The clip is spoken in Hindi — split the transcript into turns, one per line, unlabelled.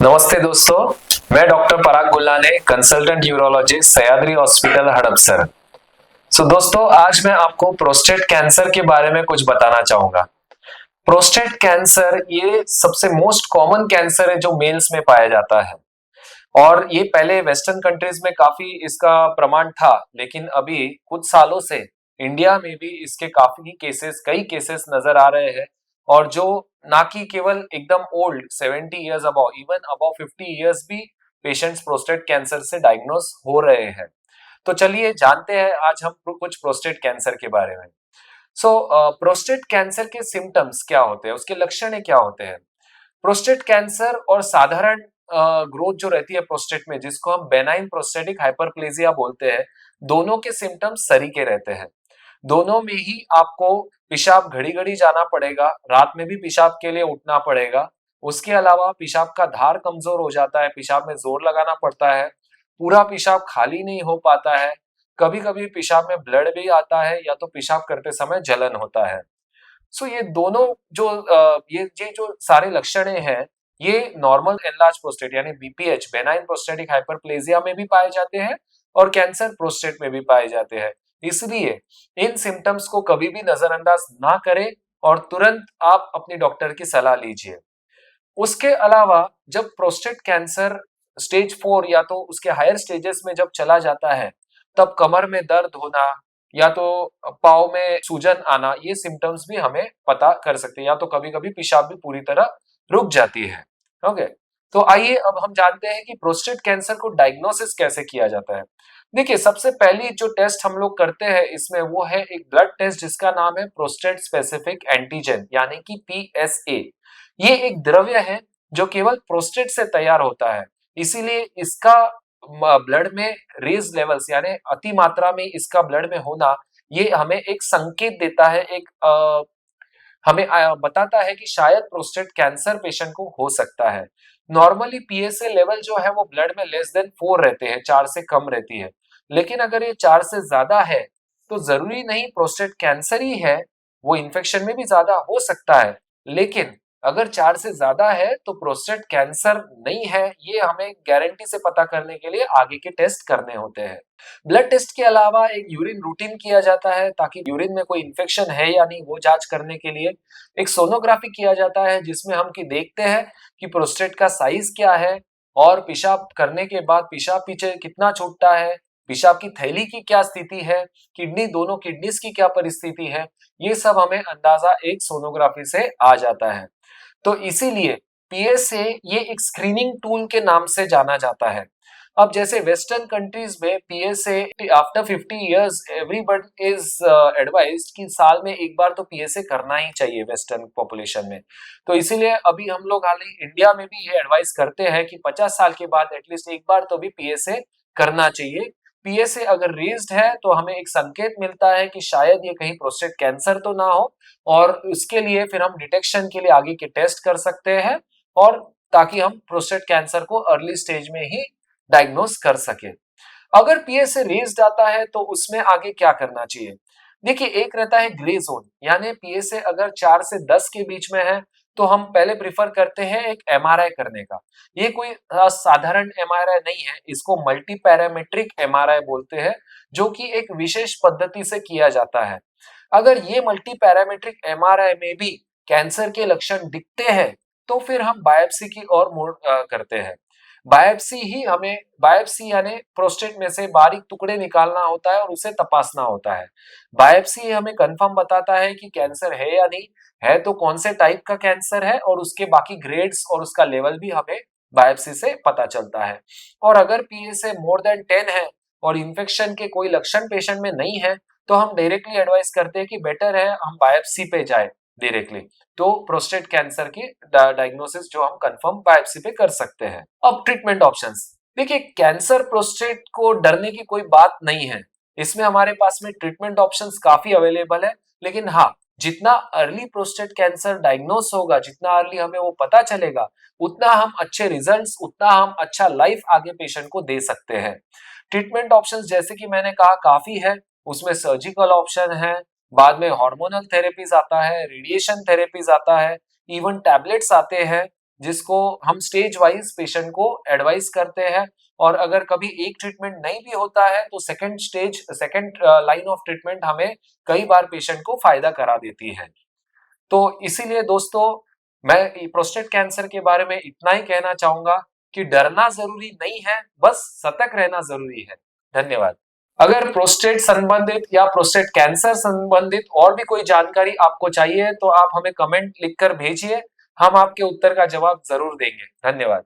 नमस्ते दोस्तों, मैं doctor Parag Gullane, consultant urologist, Sahyadri hospital Hadapsar. दोस्तों, आज मैं आपको प्रोस्टेट कैंसर के बारे में कुछ बताना चाहूंगा। प्रोस्टेट कैंसर ये सबसे मोस्ट कॉमन कैंसर है जो मेल्स में पाया जाता है और ये पहले वेस्टर्न कंट्रीज में काफी इसका प्रमाण था, लेकिन अभी कुछ सालों से इंडिया में भी इसके कई केसेस नजर आ रहे हैं। और जो ना कि केवल एकदम old 70 years above, even above 50 years भी पेशेंट्स प्रोस्टेट कैंसर से डायग्नोस हो रहे हैं। तो चलिए जानते हैं आज हम कुछ प्रोस्टेट कैंसर के बारे में। प्रोस्टेट कैंसर के सिम्टम्स क्या होते हैं, उसके लक्षण क्या होते हैं। प्रोस्टेट कैंसर और साधारण ग्रोथ जो रहती है प्रोस्टेट में, जिसको हम बेनाइन प्रोस्टेटिक हाइपरप्लेजिया बोलते हैं, दोनों के सिम्टम्स सरीके रहते हैं। दोनों में ही आपको पेशाब घड़ी घड़ी जाना पड़ेगा, रात में भी पेशाब के लिए उठना पड़ेगा। उसके अलावा पेशाब का धार कमजोर हो जाता है, पेशाब में जोर लगाना पड़ता है, पूरा पेशाब खाली नहीं हो पाता है, कभी कभी पेशाब में ब्लड भी आता है या तो पेशाब करते समय जलन होता है। ये दोनों जो ये जो सारे लक्षण हैं, ये नॉर्मल एनलार्ज प्रोस्टेट यानी बीपीएच, बेनाइन प्रोस्टेटिक हाइपरप्लेजिया में भी पाए जाते हैं और कैंसर प्रोस्टेट में भी पाए जाते हैं। इसलिए इन सिम्टम्स को कभी भी नजरअंदाज ना करें और तुरंत आप अपनी डॉक्टर की सलाह लीजिए। उसके अलावा जब प्रोस्टेट कैंसर स्टेज 4 या तो उसके हायर स्टेजेस में जब चला जाता है, तब कमर में दर्द होना या तो पाँव में सूजन आना, ये सिम्टम्स भी हमें पता कर सकते हैं, या तो कभी कभी पेशाब भी पूरी तरह रुक जाती है। ओके, तो आइए अब हम जानते हैं कि प्रोस्टेट कैंसर को डायग्नोसिस कैसे किया जाता है। देखिए, सबसे पहली जो टेस्ट हम लोग करते हैं इसमें वो है एक ब्लड टेस्ट जिसका नाम है प्रोस्टेट स्पेसिफिक एंटीजन यानी कि पीएसए। ये एक द्रव्य है जो केवल प्रोस्टेट से तैयार होता है, इसीलिए इसका ब्लड में रेज लेवल्स यानी अति मात्रा में इसका ब्लड में होना, ये हमें एक संकेत देता है, हमें बताता है कि शायद प्रोस्टेट कैंसर पेशेंट को हो सकता है। नॉर्मली पीएसए लेवल जो है वो ब्लड में लेस देन 4 रहते हैं, 4 से कम रहती है। लेकिन अगर ये 4 से ज्यादा है तो जरूरी नहीं प्रोस्टेट कैंसर ही है, वो इन्फेक्शन में भी ज्यादा हो सकता है। लेकिन अगर 4 से ज्यादा है तो प्रोस्टेट कैंसर नहीं है, ये हमें गारंटी से पता करने के लिए आगे के टेस्ट करने होते हैं। ब्लड टेस्ट के अलावा एक यूरिन रूटीन किया जाता है ताकि यूरिन में कोई इन्फेक्शन है या नहीं वो जांच करने के लिए। एक सोनोग्राफी किया जाता है जिसमें हम की देखते हैं कि प्रोस्टेट का साइज क्या है और पेशाब करने के बाद पेशाब पीछे कितना छूटता है, पेशाब की थैली की क्या स्थिति है, दोनों किडनीज की क्या परिस्थिति है, ये सब हमें अंदाजा एक सोनोग्राफी से आ जाता है। तो इसीलिए पीएसए ये एक स्क्रीनिंग टूल के नाम से जाना जाता है। अब जैसे वेस्टर्न कंट्रीज में PSA after 50 years everybody is advised कि साल में एक बार तो पीएसए करना ही चाहिए वेस्टर्न पॉपुलेशन में। तो इसीलिए अभी हम लोग हाल ही इंडिया में भी ये एडवाइस करते हैं कि 50 साल के बाद एटलीस्ट एक बार तो भी पीएसए करना चाहिए। पीएसए अगर रेज्ड है तो हमें एक संकेत मिलता है कि शायद ये कहीं प्रोस्टेट कैंसर तो ना हो, और उसके लिए फिर हम डिटेक्शन के लिए आगे के टेस्ट कर सकते हैं, और ताकि हम प्रोस्टेट कैंसर को अर्ली स्टेज में ही डायग्नोस कर सके। अगर पीएसए रेज्ड आता है तो उसमें आगे क्या करना चाहिए। देखिए, एक रहता है ग्रे जोन, यानी पीएसए अगर 4 से 10 के बीच में है तो हम पहले प्रिफर करते हैं एक एमआरआई करने का। ये कोई साधारण एमआरआई नहीं है, इसको मल्टी पैरामीट्रिक एमआरआई बोलते हैं, जो कि एक विशेष पद्धति से किया जाता है। अगर ये मल्टी पैरामीट्रिक एमआरआई में भी कैंसर के लक्षण दिखते हैं तो फिर हम बायोप्सी की ओर मुड़ करते हैं। बायोप्सी यानी प्रोस्टेट में से बारीक टुकड़े निकालना होता है और उसे तपासना होता है। बायोप्सी हमें कंफर्म बताता है कि कैंसर है या नहीं है, तो कौन से टाइप का कैंसर है, और उसके बाकी ग्रेड्स और उसका लेवल भी हमें बायोप्सी से पता चलता है। और अगर पीएसए मोर देन 10 है और इन्फेक्शन के कोई लक्षण पेशेंट में नहीं है तो हम डायरेक्टली एडवाइस करते हैं कि बेटर है हम बायोप्सी पे जाए डायरेक्टली। तो प्रोस्टेट कैंसर की डायग्नोसिस जो हम कंफर्म बायोप्सी पे कर सकते हैं। अब ट्रीटमेंट ऑप्शंस, देखिए कैंसर प्रोस्टेट को डरने की कोई बात नहीं है, इसमें हमारे पास में ट्रीटमेंट ऑप्शंस काफी अवेलेबल है। लेकिन हाँ, जितना अर्ली प्रोस्टेट कैंसर डायग्नोस होगा, जितना अर्ली हमें वो पता चलेगा, उतना हम अच्छे रिजल्ट्स, उतना हम अच्छा लाइफ आगे पेशेंट को दे सकते हैं। ट्रीटमेंट ऑप्शंस जैसे कि मैंने कहा काफी है, उसमें सर्जिकल ऑप्शन है, बाद में हार्मोनल थेरेपीज आता है, रेडिएशन थेरेपीज आता है, इवन टैबलेट्स आते हैं, जिसको हम स्टेज वाइज पेशेंट को एडवाइस करते हैं, और अगर कभी एक ट्रीटमेंट नहीं भी होता है तो सेकंड लाइन ऑफ ट्रीटमेंट हमें कई बार पेशेंट को फायदा करा देती है। तो इसीलिए दोस्तों मैं प्रोस्टेट कैंसर के बारे में इतना ही कहना चाहूंगा कि डरना जरूरी नहीं है, बस सतर्क रहना जरूरी है। धन्यवाद। अगर प्रोस्टेट संबंधित या प्रोस्टेट कैंसर संबंधित और भी कोई जानकारी आपको चाहिए तो आप हमें कमेंट लिखकर भेजिए, हम आपके उत्तर का जवाब जरूर देंगे। धन्यवाद।